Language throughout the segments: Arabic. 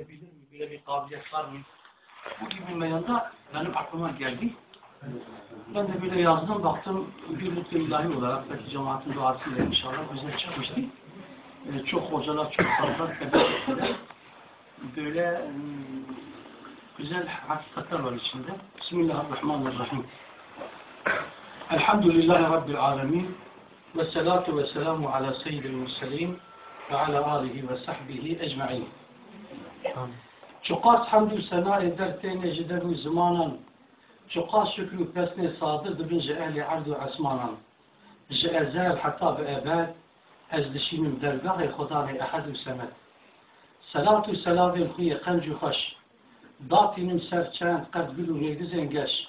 anlatabilir mi? Böyle bir kabiliyet var mı? Bu gibi meyanda benim aklıma geldi. Ben de böyle yazdım, baktım bir lütfen ilahi olarak belki cemaatin duasıyla inşallah güzel çıkmıştı. Çok hocalar, çok fazla tebessümler. Böyle güzel hakikatler var içinde. Bismillahirrahmanirrahim. Elhamdülillahi Rabbil alemin. Ve salatu ve selamu ala seyyidil murselin ve ala alihi ve sahbihi ecma'in. Çok az hamdü sena eder teyne cideru zamanan. Çok az şükrü pesne sadır dibin ceali ardu asmanan. Ceezel hatta ve ebed ez dişinim dergâh-ı Khudâ-i Ehad-ı Semed. Salatu selamın huye qencu hoş. Datinim serçend qed gülü neydi zengeş.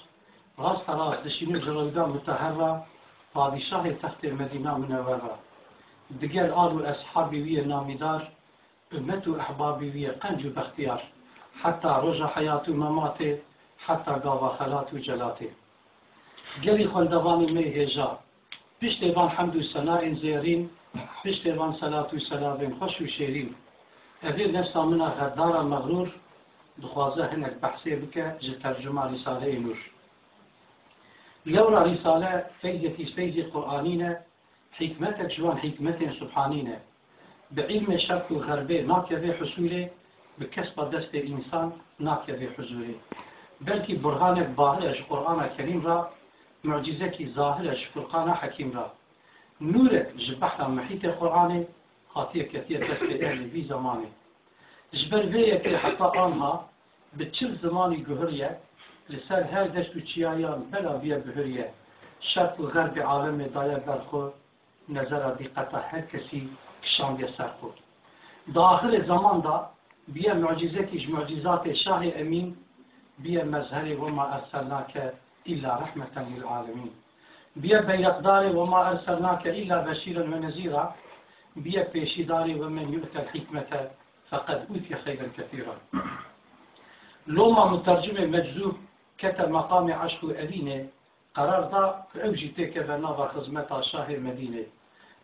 Rast taraf dişinim celavda müteherra. Padişah-ı Taht-ı Medina Münevvera. Diğer alu ashabi viye namidar. Ümmetu ahbabi viye qencu behtiyar. Hatta roja hayatü memati. Hatta gava halatu celati. Geri khaldavani meyheja. Piştevan hamdü senâin zeyrin. Piştevan salatu selamın hoş ve şerin. Eğer nefsa mina gaddara mağrur. Duhwaza hinek bahsi bike ji tercüma Risale-i Nur. Levra Risale feyzi Kur'anine hikmetek jvan hikmetin subhanine. بعلم شرق و غربه ناکیه حصوله به کسب دست انسان ناکیه حضوره بلکه برهان باهرش قرآن کریم را معجزه کی ظاهرش فرقان حکیم را نور جبحر محیط قرآن خاطیه کتیه دست اهل بی زمانه جبر ویه که حتی آنها به چل زمانی گهریه لسر هر دست و چیایان بلا بیه بهریه شرق و غرب عالم دایه برخو نظر دقت هر کسی کشاندیه سر خود داخل زمان دا بیه معجزه کیش معجزات شاه امین بیه مظهر وما ارسلناک الا رحمتا للعالمین بیه بیقدار وما ارسلناک الا بشیرا و نذیرا بیه پیشیدار ومن یؤت الحکمت فقد اوتی خیرا کثیرا لوما مترجم مجذوب كتب مقام عشق أدينه قرار دا اوجی تکه و نوا خدمت شاه مدینه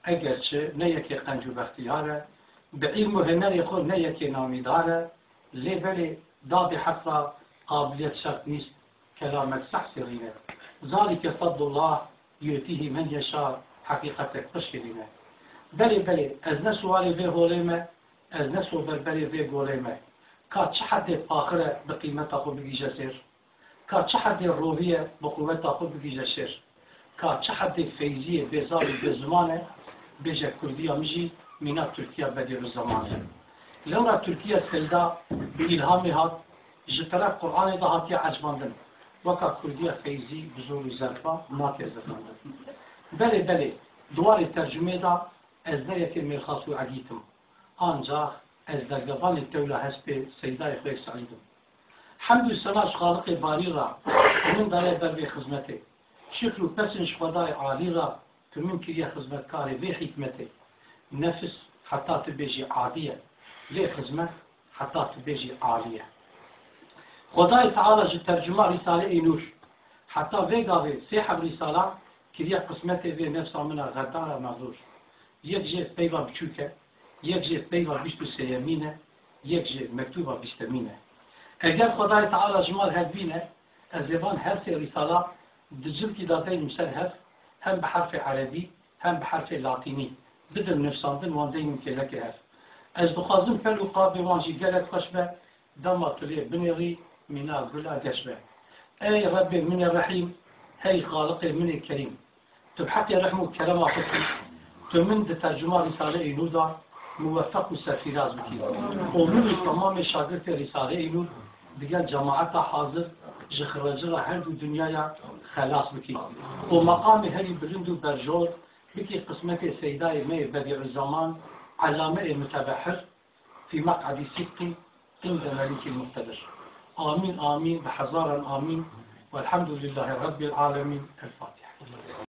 اگرچه نه یکی قنج و بختیاره به علم و هنر خود نه یکی نامیداره لیبل داد حفظ قابلیت شرط نیست کلامت سحسرینه ذالک فضل الله یؤتیه من یشاء حقیقت خوشگلینه بله از نه سوالی به هولیمه از نه سوال بله به گولیمه که چه حد آخره به قیمت خود بگیجه سر که چه حد روحیه به قوت خود بگیجه سر که چه حد فیضیه بزاری به زمانه بيجا كردية مجي من تركيا بدير الزمان لورا تركيا سيدا بإلهامها جترا قرآن دا هاتي عجباندن وكا كردية فيزي بزور زرفا ماتي زرفاندن بله دوار الترجمة دا ازدايك المرخص وعديتم آنجا ازداقبان الدولة هسب سيدا يخوي سعيدم حمد السناش خالق باريرا ومن دايا بربي خزمته شكر بسنش خداي عاليرا تمن كريا خدمت كاري بي حكمته نفس حتى تبيجي عادية ليه خدمت حتى تبيجي عالية خداي تعالى جي ترجمة رسالة نور حتى ويقاوي سيحب رسالة كريا قسمته بي نفسه منها غدارة مغرور يكجي بيضا بچوكة يكجي بيضا بشتو سيامينة يكجي مكتوبة بشتمينة اگر خداي تعالى جمال هدبينة الزبان هرسي رسالة دجل كي داتين مسر هف هم بحرف عربي هم بحرف لاتيني بدل نفساندن واندين مكلك هف از بخازم فلو قابي وانجي قالت خشبه دما تلي بنيغي منا قلا قشبه اي ربي من الرحيم هي خالقي من الكريم تبحقي رحمه كلام عطفي تمن ترجمة رسالة نور موفق وسرفراز بكي ومن تمام شاگرد رسالة نور دیگر جماعت حاضر جخرجر هر دو دنیا خلاص بکی و مقام هری بلند و برجور بکی قسمت سیدای می بدیع الزمان علامه متبحر في مقعد صدق عند ملك المقتدر آمين بحزارا آمين والحمد لله رب العالمين الفاتحة